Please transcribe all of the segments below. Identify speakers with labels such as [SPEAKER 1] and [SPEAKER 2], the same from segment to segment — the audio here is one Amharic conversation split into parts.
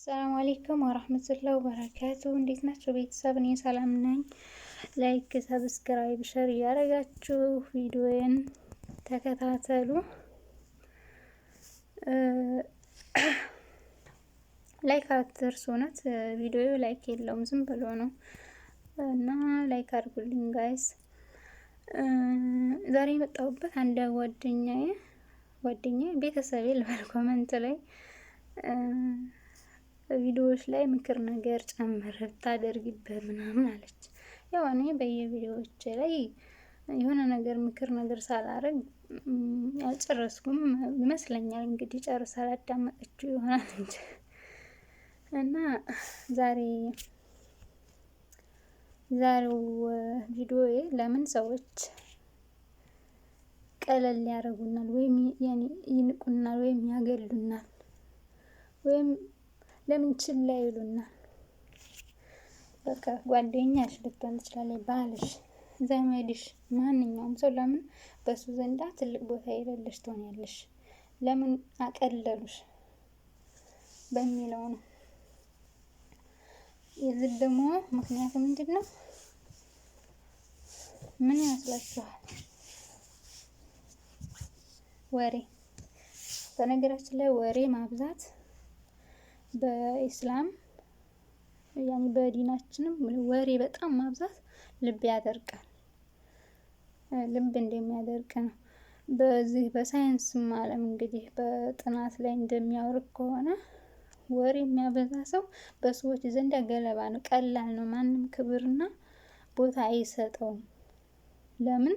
[SPEAKER 1] ሰላም አለይኩም ወራህመቱላሂ ወበረካቱ። እንዴት ናችሁ ቤተሰብ? እኔ ሰላም ነኝ። ላይክ፣ ሰብስክራይብ፣ ሸር እያደረጋችሁ ቪዲዮዬን ተከታተሉ። ላይክ አትርሱ። እውነት ቪዲዮ ላይክ የለውም ዝም ብሎ ነው እና ላይክ አድርጉልኝ ጋይስ። ዛሬ የመጣሁበት አንድ ጓደኛዬ ቤተሰቤ ልበል ኮመንት ላይ ቪዲዮዎች ላይ ምክር ነገር ጨምር ታደርጊበት ምናምን አለች። ያው እኔ በየቪዲዮዎች ላይ የሆነ ነገር ምክር ነገር ሳላረግ አልጨረስኩም ይመስለኛል። እንግዲህ ጨርሳ አላዳመጠችው ይሆናል እንጂ እና ዛሬው ቪዲዮዬ ለምን ሰዎች ቀለል ያደርጉናል ወይም ይንቁናል ወይም ያገሉናል ወይም ለምን ችላ ይሉናል? በቃ ጓደኛሽ ልትሆን ትችላለች፣ ባልሽ፣ ዘመድሽ፣ ማንኛውም ሰው ለምን በሱ ዘንዳ ትልቅ ቦታ የሌለሽ ትሆኛለሽ? ለምን አቀለሉሽ በሚለው ነው። የዚህ ደግሞ ምክንያቱ ምንድን ነው? ምን ይመስላችኋል? ወሬ። በነገራችን ላይ ወሬ ማብዛት በኢስላም በዲናችንም ወሬ በጣም ማብዛት ልብ ያደርቃል። ልብ እንደሚያደርቅ ነው። በዚህ በሳይንስም ዓለም እንግዲህ በጥናት ላይ እንደሚያወሩት ከሆነ ወሬ የሚያበዛ ሰው በሰዎች ዘንድ ገለባ ነው፣ ቀላል ነው። ማንም ክብርና ቦታ አይሰጠውም። ለምን?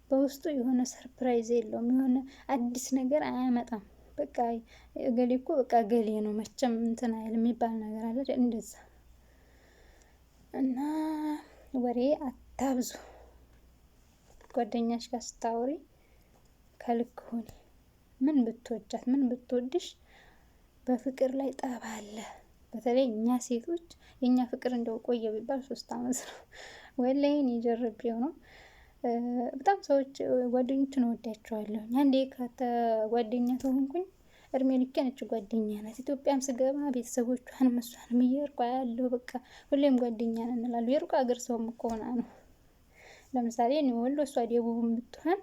[SPEAKER 1] በውስጡ የሆነ ሰርፕራይዝ የለውም፣ የሆነ አዲስ ነገር አያመጣም። በቃ እገሌ እኮ በቃ እገሌ ነው መቼም እንትን አይል የሚባል ነገር አለ እንደዛ። እና ወሬ አታብዙ። ጓደኛሽ ጋር ስታወሪ ከልክ ሁኒ። ምን ብትወጃት ምን ብትወድሽ በፍቅር ላይ ጠብ አለ። በተለይ እኛ ሴቶች የኛ ፍቅር እንደው ቆየ ቢባል 3 አመት ነው። ወላሂ እኔ ጀርቤው ነው። በጣም ሰዎች ጓደኞችን እወዳቸዋለሁ። አንዴ ጓደኛ ተሆንኩኝ እድሜ ልኬን እች ጓደኛ ናት። ኢትዮጵያም ስገባ ቤተሰቦቿንም እሷንም እየሄድኩ አያለሁ። በቃ ሁሌም ጓደኛ ነን እንላለን። የሩቅ ሀገር ሰውም እኮ ሆና ነው። ለምሳሌ እኔ ወሎ እሷ ደቡብ የምትሆን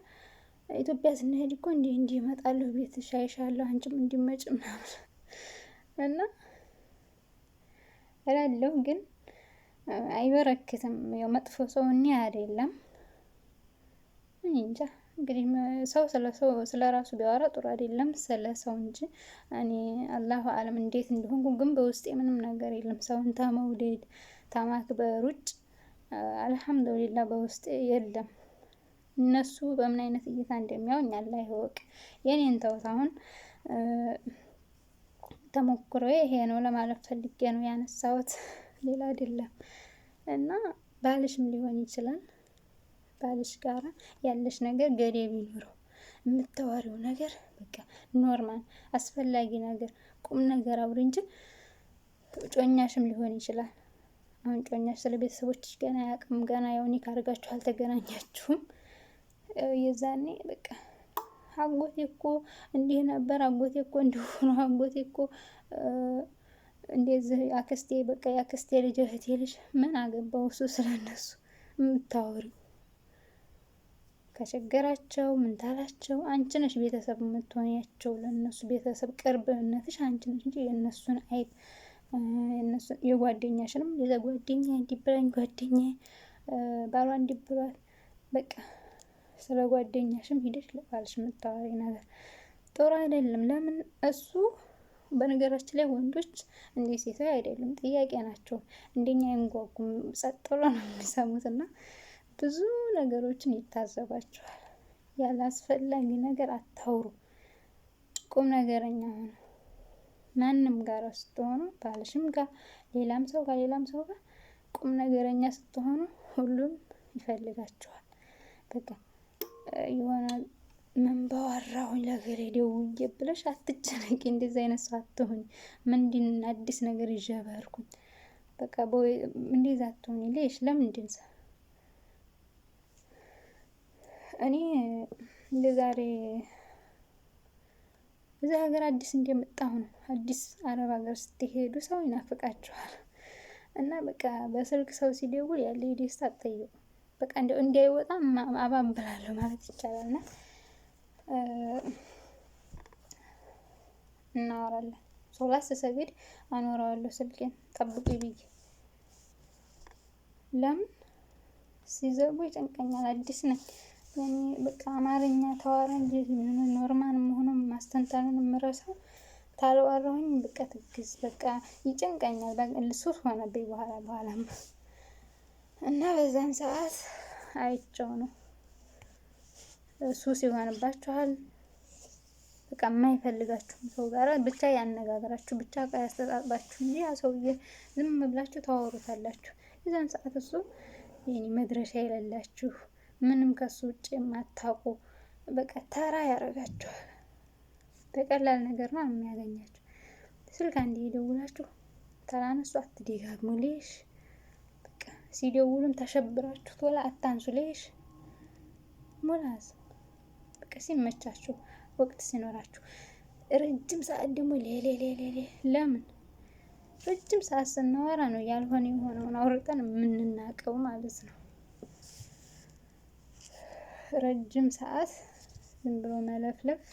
[SPEAKER 1] ኢትዮጵያ ስንሄድ እኮ እንዲህ እመጣለሁ ቤትሽ አይሻለሁ አንቺም እንዲመጭ ምናምን እና እላለሁ። ግን አይበረክትም። ያው መጥፎ ሰው እኔ አይደለም እንጃ እንግዲህ ሰው ስለ ራሱ ቢያወራ ጥሩ አይደለም ስለ ሰው እንጂ እኔ አላሁ አለም እንዴት እንደሆንኩ ግን በውስጤ ምንም ነገር የለም። ሰውን ተመውደድ ተማክበር ውጭ አልሐምዱሊላህ በውስጤ የለም። እነሱ በምን አይነት እይታ እንደሚያዩኝ አላህ ይወቅ። የኔን ተውት። አሁን ተሞክሮዬ ይሄ ነው ለማለት ፈልጌ ነው ያነሳሁት፣ ሌላ አይደለም። እና ባልሽም ሊሆን ይችላል። ባልሽ ጋራ ያለሽ ነገር ገደብ ይኑረው። የምታወሪው ነገር በቃ ኖርማል አስፈላጊ ነገር ቁም ነገር አውሪ እንጂ ጮኛሽም ሊሆን ይችላል። አሁን ጮኛሽ ስለ ቤተሰቦችሽ ገና አያውቅም። ገና ያው ኒካ አድርጋችሁ አልተገናኛችሁም። የዛኔ በቃ አጎቴ እኮ እንዲህ ነበር፣ አጎቴ እኮ እንዲህ ሆኖ፣ አጎቴ እኮ እንደዚህ አክስቴ በቃ የአክስቴ ልጅ እህቴ ልጅ ምን አገባው እሱ ስለነሱ የምታወሪው? ከቸገራቸው ምን ታላቸው አንቺ ነሽ ቤተሰብ የምትሆኛቸው። ለነሱ ቤተሰብ ቅርብነትሽ አንቺ ነሽ እንጂ የነሱን የጓደኛሽንም ጓደኛ እንዲብላኝ ጓደኛ ባሏ እንዲብሏል በቃ ስለ ጓደኛሽም ሂደሽ ለባልሽ የምታወሪ ነገር ጥሩ አይደለም። ለምን? እሱ በነገራችን ላይ ወንዶች እንደ ሴቶች አይደሉም፣ ጥያቄ ናቸው። እንደኛ አይንጓጉም፣ ጸጥ ብሎ ነው የሚሰሙት እና ብዙ ነገሮችን ይታዘባቸዋል። ያለ አስፈላጊ ነገር አታውሩ። ቁም ነገረኛ ሆኑ። ማንም ጋር ስትሆኑ ባልሽም ጋር ሌላም ሰው ጋር ቁም ነገረኛ ስትሆኑ ሁሉም ይፈልጋቸዋል። በቃ የሆነ ምን ባወራሁኝ ለገሬ ደውዬ ብለሽ አትጨነቂ። እንደዚህ አይነት ሰው አትሆኝ። ምንድን አዲስ ነገር ይዤ በርኩኝ በቃ እንደዛ አትሆኝ። ሌሽ ለምንድን እኔ እንደ ዛሬ እዚህ ሀገር አዲስ እንደመጣሁ ነው። አዲስ አረብ ሀገር ስትሄዱ ሰው ይናፍቃችኋል። እና በቃ በስልክ ሰው ሲደውል ያለ የደስታ አትጠይቁ። በቃ እንደው እንዳይወጣ አባብላለሁ ማለት ይቻላል። እና እናወራለን። ሶላት ስሰግድ አኖረዋለሁ ስልኬን ጠብቁ ብዬ። ለምን ሲዘጉ ይጨንቀኛል። አዲስ ነኝ ያኔ በቃ አማርኛ ተዋራ እንጂ ኖርማል መሆኑን ማስተንተኑን የምረሳው ታልዋራሁኝ በቃ ትግዝ በቃ ይጨንቀኛል። ሱስ ሆነብኝ በኋላም እና በዛን ሰዓት አይቼው ነው። ሱስ ይሆንባችኋል። በቃ የማይፈልጋችሁ ሰው ጋር ብቻ ያነጋግራችሁ ብቻ ያስተጣጥባችሁ እንጂ ያ ሰውዬ ዝም ብላችሁ ታወሩታላችሁ። የዛን ሰዓት እሱ የኔ መድረሻ የሌላችሁ ምንም ከሱ ውጭ የማታውቁ በቃ ተራ ያደርጋችኋል። በቀላል ነገር ነው የሚያገኛችሁ። ስልክ አንዴ ይደውላችሁ ተላነሱ አትደጋግሙ ሌሽ በቃ ሲደውሉም ተሸብራችሁ ቶሎ አታንሱ ሌሽ ሙላዝ በቃ ሲመቻችሁ ወቅት ሲኖራችሁ። ረጅም ሰዓት ደግሞ ሌሌ ለምን ረጅም ሰዓት ስናወራ ነው ያልሆነ የሆነውን አውርተን የምንናቀው ማለት ነው። ረጅም ሰዓት ዝም ብሎ መለፍለፍ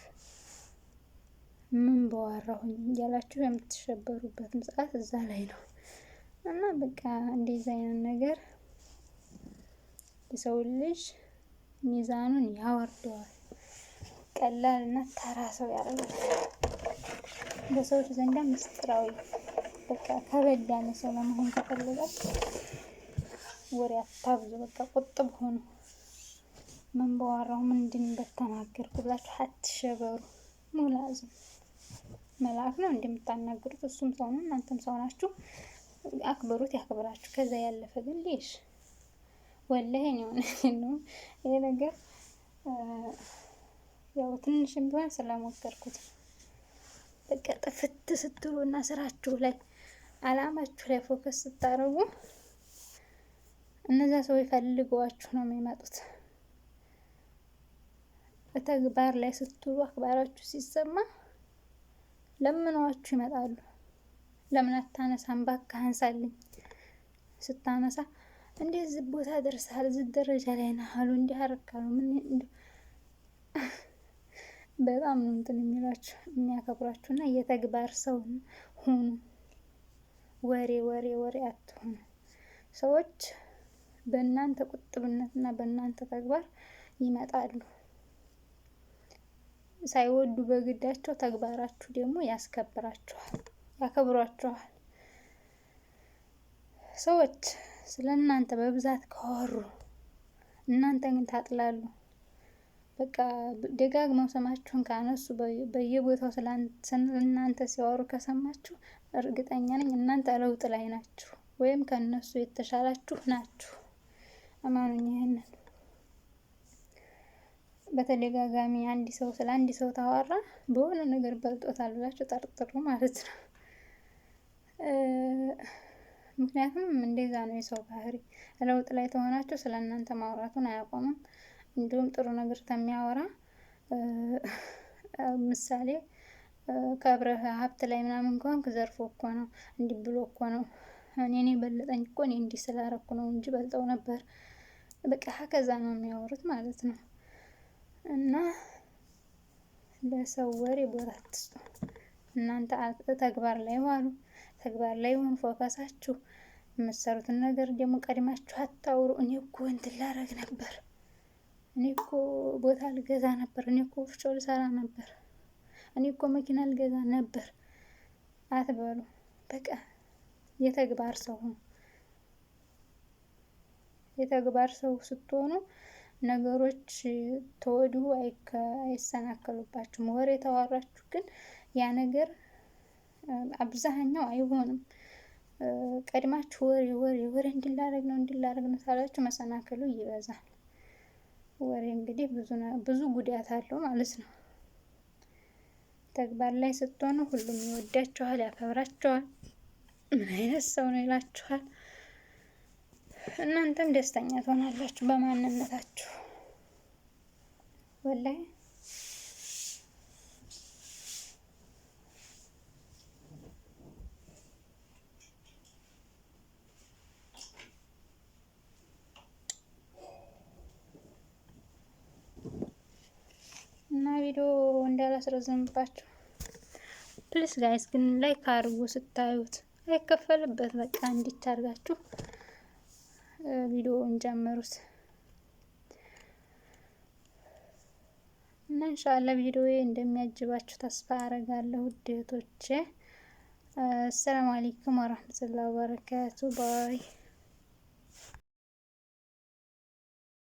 [SPEAKER 1] ምን በዋራሁኝ እያላችሁ የምትሸበሩበትም ሰዓት እዛ ላይ ነው። እና በቃ እንደዚህ አይነት ነገር የሰው ልጅ ሚዛኑን ያወርደዋል። ቀላል እና ተራ ሰው ያደርጋል። በሰዎች ዘንዳ ምስጢራዊ በቃ ከበድ ያለ ሰው ለመሆን ከፈለጋችሁ ወሬ አታብዙ። በቃ ቁጥብ ሆኑ። ምን በዋራው ምንድን በተናገርኩ ብላችሁ አትሸበሩ። ሙላዝም መልአክ ነው እንደምታናግሩት እሱም ሰው ነው እናንተም ሰው ናችሁ። አክብሩት ያክብራችሁ። ከዛ ያለፈ ግን ሌሽ ወላሂ ነው ይሄ ነገር ያው ትንሽም ቢሆን ስለሞከርኩት በቃ ጥፍት ስትሉ እና ስራችሁ ላይ አላማችሁ ላይ ፎከስ ስታደርጉ እነዛ ሰው ይፈልጓችሁ ነው የሚመጡት። በተግባር ላይ ስትሉ አክባራችሁ ሲሰማ ለምኗችሁ ይመጣሉ። ለምን አታነሳም እባክህ አንሳልኝ። ስታነሳ እንደዚህ ቦታ ደርሰሃል እዚህ ደረጃ ላይ ነህ አሉ እንዲህ አረካሉ ምን በጣም ነው እንትን የሚላችሁ የሚያከብራችሁና የተግባር ሰው ሁኑ። ወሬ አትሁኑ። ሰዎች በእናንተ ቁጥብነትና በእናንተ ተግባር ይመጣሉ። ሳይወዱ በግዳቸው ተግባራችሁ ደግሞ ያስከብራችኋል፣ ያከብሯችኋል። ሰዎች ስለእናንተ በብዛት ካወሩ እናንተ ግን ታጥላሉ። በቃ ደጋግመው ስማችሁን ካነሱ በየቦታው ስለእናንተ ሲያወሩ ከሰማችሁ እርግጠኛ ነኝ እናንተ ለውጥ ላይ ናችሁ ወይም ከነሱ የተሻላችሁ ናችሁ። አማኑኝ ይሄንን በተደጋጋሚ አንድ ሰው ስለ አንድ ሰው ታወራ በሆነ ነገር በልጦታል ብላችሁ ጠርጥሩ ማለት ነው። ምክንያቱም እንደዛ ነው የሰው ባህሪ። ለውጥ ላይ ተሆናችሁ ስለ እናንተ ማውራቱን አያቆምም። እንዲሁም ጥሩ ነገር ተሚያወራ ምሳሌ ከብረህ ሀብት ላይ ምናምን ከሆንክ ዘርፎ እኮ ነው እንዲህ ብሎ እኮ ነው እኔ በለጠኝ እኮ እኔ እንዲህ ስላረኩ ነው እንጂ በልጠው ነበር። በቃ ከዛ ነው የሚያወሩት ማለት ነው። እና ለሰው ወሬ ቦታ አትስጡ። እናንተ ተግባር ላይ ዋሉ። ተግባር ላይ ሆኑ ፎከሳችሁ። የምትሰሩትን ነገር ደግሞ ቀድማችሁ አታውሩ። እኔ እኮ እንትን ላረግ ነበር፣ እኔ እኮ ቦታ ልገዛ ነበር፣ እኔ እኮ ወፍጮ ልሰራ ነበር፣ እኔ እኮ መኪና ልገዛ ነበር አትበሉ። በቃ የተግባር ሰው ሁኑ። የተግባር ሰው ስትሆኑ ነገሮች ተወዲሁ አይሰናከሉባችሁም። ወሬ ተዋራችሁ ግን ያ ነገር አብዛኛው አይሆንም። ቀድማችሁ ወሬ እንዲላረግ ነው ሳላችሁ መሰናከሉ ይበዛል። ወሬ እንግዲህ ብዙ ጉዳት አለው ማለት ነው። ተግባር ላይ ስትሆኑ ሁሉም ይወዳችኋል፣ ያከብራችኋል። ምን አይነት ሰው ነው ይላችኋል። እናንተም ደስተኛ ትሆናላችሁ በማንነታችሁ። ወላሂ እና ቪዲዮ እንዳላስረዘምባችሁ ፕሊስ ጋይስ ግን ላይክ አድርጉ። ስታዩት አይከፈልበት በቃ እንዲታርጋችሁ ቪዲዮውን ጀምሩት እና ኢንሻአላህ ቪዲዮዬ እንደሚያጅባችሁ ተስፋ አረጋለሁ ውድ እህቶቼ። አሰላሙ አለይኩም ወራህመቱላሂ ወበረካቱ ባይ